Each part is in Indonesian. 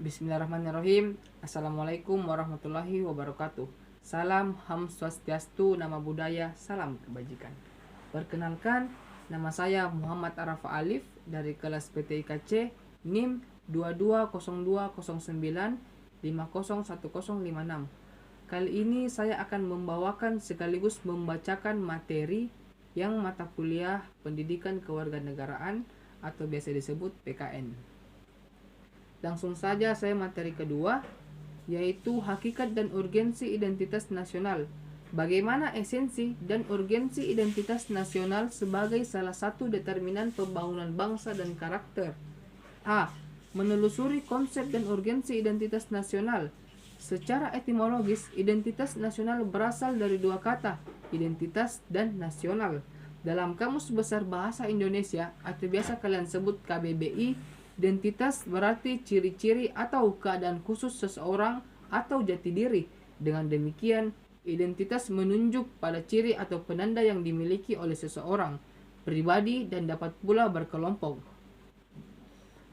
Bismillahirrahmanirrahim. Assalamualaikum warahmatullahi wabarakatuh. Salam Ham Swastiastu, nama budaya, salam kebajikan. Perkenalkan, nama saya Muhammad Arafa Alif dari kelas PTIKC NIM 220209501056. Kali ini saya akan membawakan sekaligus membacakan materi yang mata kuliah Pendidikan Kewarganegaraan atau biasa disebut PKN. Langsung saja saya materi kedua, yaitu hakikat dan urgensi identitas nasional. Bagaimana esensi dan urgensi identitas nasional sebagai salah satu determinan pembangunan bangsa dan karakter. A. Menelusuri konsep dan urgensi identitas nasional. Secara etimologis, identitas nasional berasal dari dua kata, identitas dan nasional. Dalam Kamus Besar Bahasa Indonesia atau biasa kalian sebut KBBI, identitas berarti ciri-ciri atau keadaan khusus seseorang atau jati diri. Dengan demikian, identitas menunjuk pada ciri atau penanda yang dimiliki oleh seseorang, pribadi dan dapat pula berkelompok.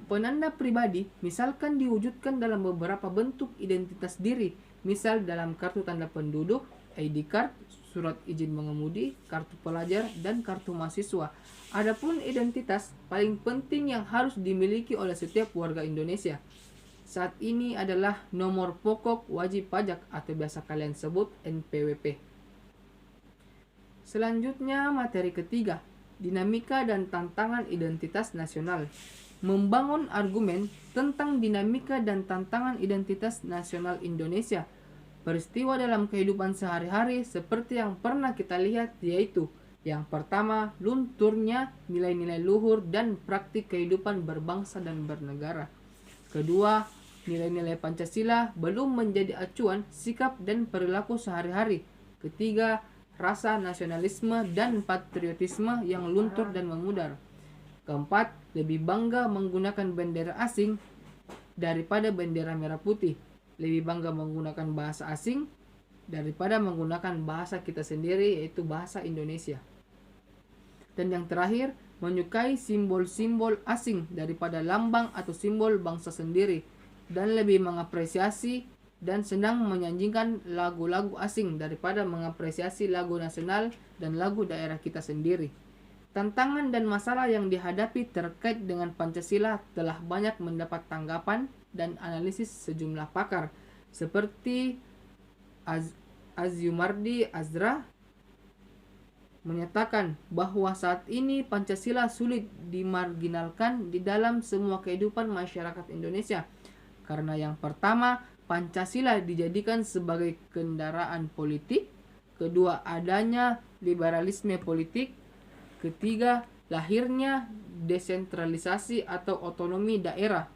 Penanda pribadi misalkan diwujudkan dalam beberapa bentuk identitas diri, misal dalam kartu tanda penduduk, ID card, surat izin mengemudi, kartu pelajar, dan kartu mahasiswa. Adapun identitas paling penting yang harus dimiliki oleh setiap warga Indonesia saat ini adalah nomor pokok wajib pajak atau biasa kalian sebut NPWP. Selanjutnya materi ketiga, dinamika dan tantangan identitas nasional. Membangun argumen tentang dinamika dan tantangan identitas nasional Indonesia. Peristiwa dalam kehidupan sehari-hari seperti yang pernah kita lihat yaitu yang pertama, lunturnya nilai-nilai luhur dan praktik kehidupan berbangsa dan bernegara. Kedua, nilai-nilai Pancasila belum menjadi acuan sikap dan perilaku sehari-hari. Ketiga, rasa nasionalisme dan patriotisme yang luntur dan memudar. Keempat, lebih bangga menggunakan bendera asing daripada bendera merah putih. Lebih bangga menggunakan bahasa asing daripada menggunakan bahasa kita sendiri, yaitu bahasa Indonesia. Dan yang terakhir, menyukai simbol-simbol asing daripada lambang atau simbol bangsa sendiri, dan lebih mengapresiasi dan senang menyanyikan lagu-lagu asing daripada mengapresiasi lagu nasional dan lagu daerah kita sendiri. Tantangan dan masalah yang dihadapi terkait dengan Pancasila telah banyak mendapat tanggapan dan analisis sejumlah pakar seperti Azyumardi Azra menyatakan bahwa saat ini Pancasila sulit dimarginalkan di dalam semua kehidupan masyarakat Indonesia karena yang pertama, Pancasila dijadikan sebagai kendaraan politik, kedua adanya liberalisme politik, ketiga lahirnya desentralisasi atau otonomi daerah.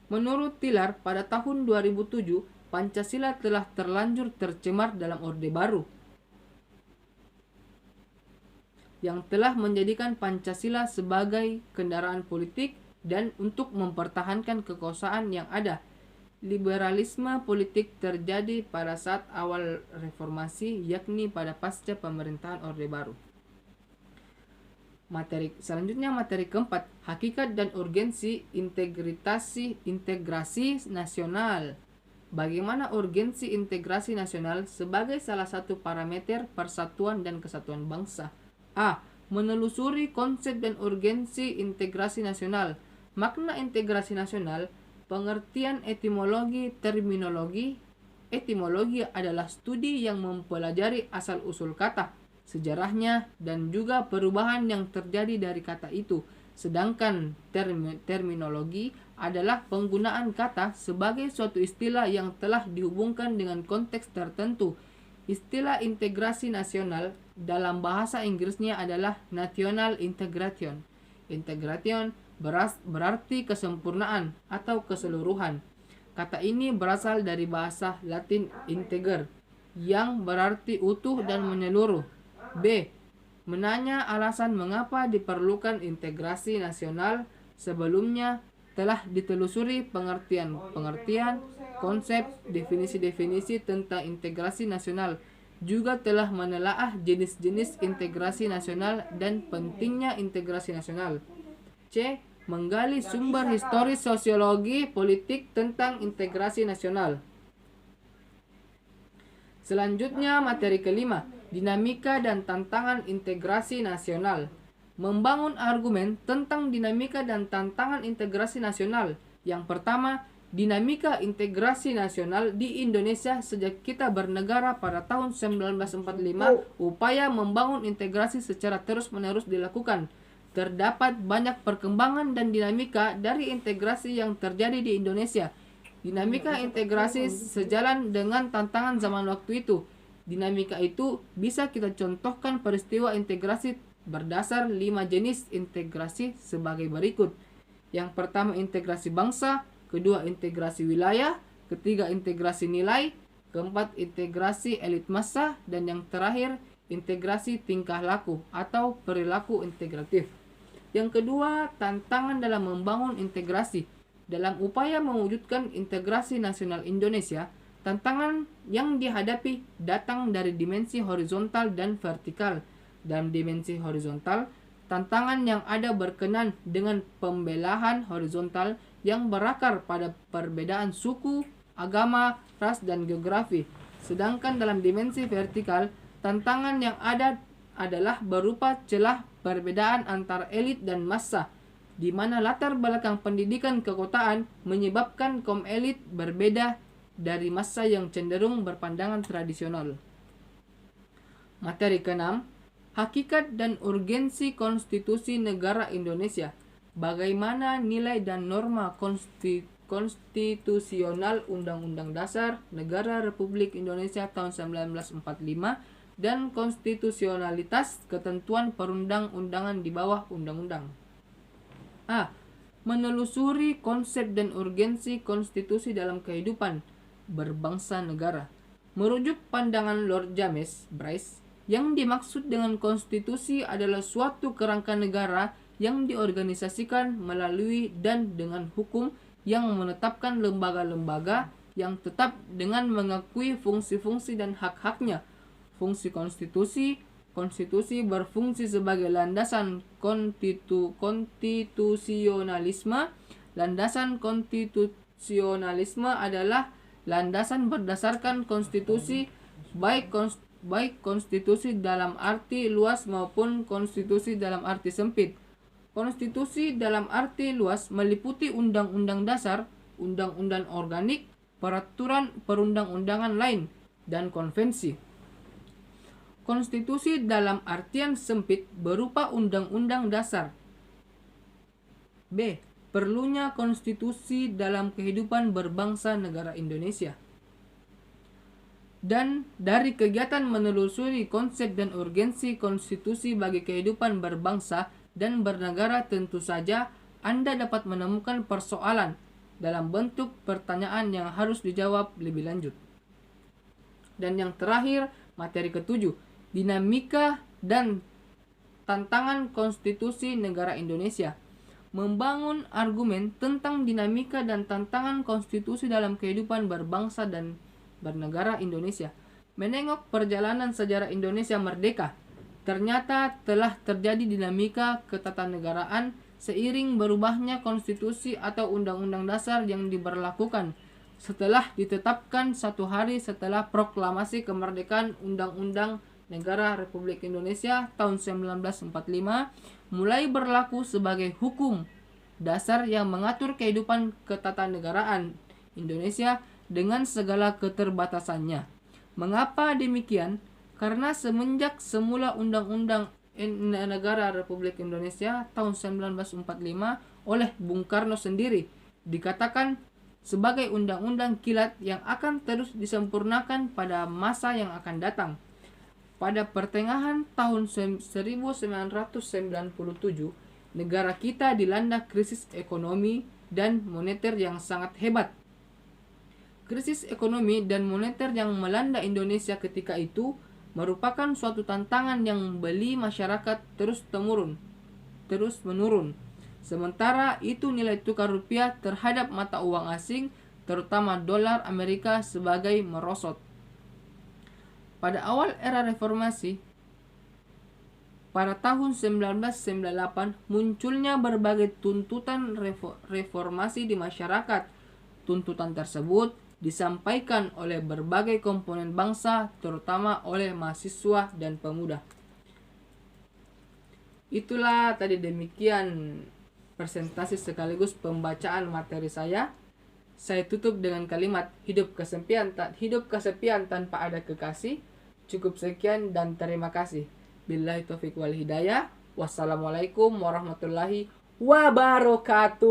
Menurut Tilar, pada tahun 2007, Pancasila telah terlanjur tercemar dalam Orde Baru yang telah menjadikan Pancasila sebagai kendaraan politik dan untuk mempertahankan kekuasaan yang ada. Liberalisme politik terjadi pada saat awal reformasi, yakni pada pasca pemerintahan Orde Baru. Materi keempat, hakikat dan urgensi integrasi nasional. Bagaimana urgensi integrasi nasional sebagai salah satu parameter persatuan dan kesatuan bangsa? A. Menelusuri konsep dan urgensi integrasi nasional. Makna integrasi nasional, pengertian etimologi, terminologi. Etimologi adalah studi yang mempelajari asal-usul kata, sejarahnya, dan juga perubahan yang terjadi dari kata itu. Sedangkan terminologi adalah penggunaan kata sebagai suatu istilah yang telah dihubungkan dengan konteks tertentu. Istilah integrasi nasional dalam bahasa Inggrisnya adalah national integration. Integration berarti kesempurnaan atau keseluruhan. Kata ini berasal dari bahasa Latin integer, yang berarti utuh dan menyeluruh. B. Menanya alasan mengapa diperlukan integrasi nasional. Sebelumnya telah ditelusuri pengertian, konsep, definisi-definisi tentang integrasi nasional. Juga telah menelaah jenis-jenis integrasi nasional dan pentingnya integrasi nasional. C. menggali sumber historis sosiologi politik tentang integrasi nasional. Selanjutnya, materi kelima, dinamika dan tantangan integrasi nasional. Membangun argumen tentang dinamika dan tantangan integrasi nasional. Yang pertama, dinamika integrasi nasional di Indonesia sejak kita bernegara pada tahun 1945, upaya membangun integrasi secara terus-menerus dilakukan. Terdapat banyak perkembangan dan dinamika dari integrasi yang terjadi di Indonesia. Dinamika integrasi sejalan dengan tantangan zaman waktu itu. Dinamika itu bisa kita contohkan peristiwa integrasi berdasar 5 jenis integrasi sebagai berikut. Yang pertama, integrasi bangsa, kedua, integrasi wilayah, ketiga, integrasi nilai, keempat, integrasi elit massa, dan yang terakhir, integrasi tingkah laku atau perilaku integratif. Yang kedua, tantangan dalam membangun integrasi. Dalam upaya mewujudkan integrasi nasional Indonesia, tantangan yang dihadapi datang dari dimensi horizontal dan vertikal. Dalam dimensi horizontal, tantangan yang ada berkenan dengan pembelahan horizontal yang berakar pada perbedaan suku, agama, ras, dan geografi. Sedangkan dalam dimensi vertikal, tantangan yang ada adalah berupa celah perbedaan antara elit dan massa, di mana latar belakang pendidikan kekotaan menyebabkan kaum elit berbeda dari massa yang cenderung berpandangan tradisional. Materi ke-6, hakikat dan urgensi konstitusi negara Indonesia. Bagaimana nilai dan norma konstitusional Undang-Undang Dasar Negara Republik Indonesia tahun 1945 dan konstitusionalitas ketentuan perundang-undangan di bawah undang-undang. A. Menelusuri konsep dan urgensi konstitusi dalam kehidupan berbangsa negara. Merujuk pandangan Lord James Bryce, yang dimaksud dengan konstitusi adalah suatu kerangka negara yang diorganisasikan melalui dan dengan hukum yang menetapkan lembaga-lembaga yang tetap dengan mengakui fungsi-fungsi dan hak-haknya. Fungsi konstitusi berfungsi sebagai landasan konstitusionalisme. Landasan konstitusionalisme adalah landasan berdasarkan konstitusi, baik konstitusi dalam arti luas maupun konstitusi dalam arti sempit. Konstitusi dalam arti luas meliputi undang-undang dasar, undang-undang organik, peraturan perundang-undangan lain, dan konvensi. Konstitusi dalam artian sempit berupa undang-undang dasar. B. Perlunya konstitusi dalam kehidupan berbangsa negara Indonesia. Dan dari kegiatan menelusuri konsep dan urgensi konstitusi bagi kehidupan berbangsa dan bernegara, tentu saja Anda dapat menemukan persoalan dalam bentuk pertanyaan yang harus dijawab lebih lanjut. Dan yang terakhir, materi ke-7, dinamika dan tantangan konstitusi negara Indonesia. Membangun argumen tentang dinamika dan tantangan konstitusi dalam kehidupan berbangsa dan bernegara Indonesia. Menengok perjalanan sejarah Indonesia merdeka, ternyata telah terjadi dinamika ketatanegaraan seiring berubahnya konstitusi atau undang-undang dasar yang diberlakukan setelah ditetapkan satu hari setelah proklamasi kemerdekaan Undang-Undang Negara Republik Indonesia tahun 1945 mulai berlaku sebagai hukum dasar yang mengatur kehidupan ketatanegaraan Indonesia dengan segala keterbatasannya. Mengapa demikian? Karena semenjak semula Undang-Undang Negara Republik Indonesia tahun 1945 oleh Bung Karno sendiri dikatakan sebagai undang-undang kilat yang akan terus disempurnakan pada masa yang akan datang. Pada pertengahan tahun 1997, negara kita dilanda krisis ekonomi dan moneter yang sangat hebat. Krisis ekonomi dan moneter yang melanda Indonesia ketika itu merupakan suatu tantangan yang membeli masyarakat terus menurun. Sementara itu nilai tukar rupiah terhadap mata uang asing, terutama dolar Amerika, sebagai merosot. Pada awal era reformasi, pada tahun 1998 munculnya berbagai tuntutan reformasi di masyarakat. Tuntutan tersebut disampaikan oleh berbagai komponen bangsa, terutama oleh mahasiswa dan pemuda. Itulah tadi demikian presentasi sekaligus pembacaan materi saya. Saya tutup dengan kalimat hidup kesepian tanpa ada kekasih. Cukup sekian dan terima kasih. Billahi taufiq wal hidayah. Wassalamualaikum warahmatullahi wabarakatuh.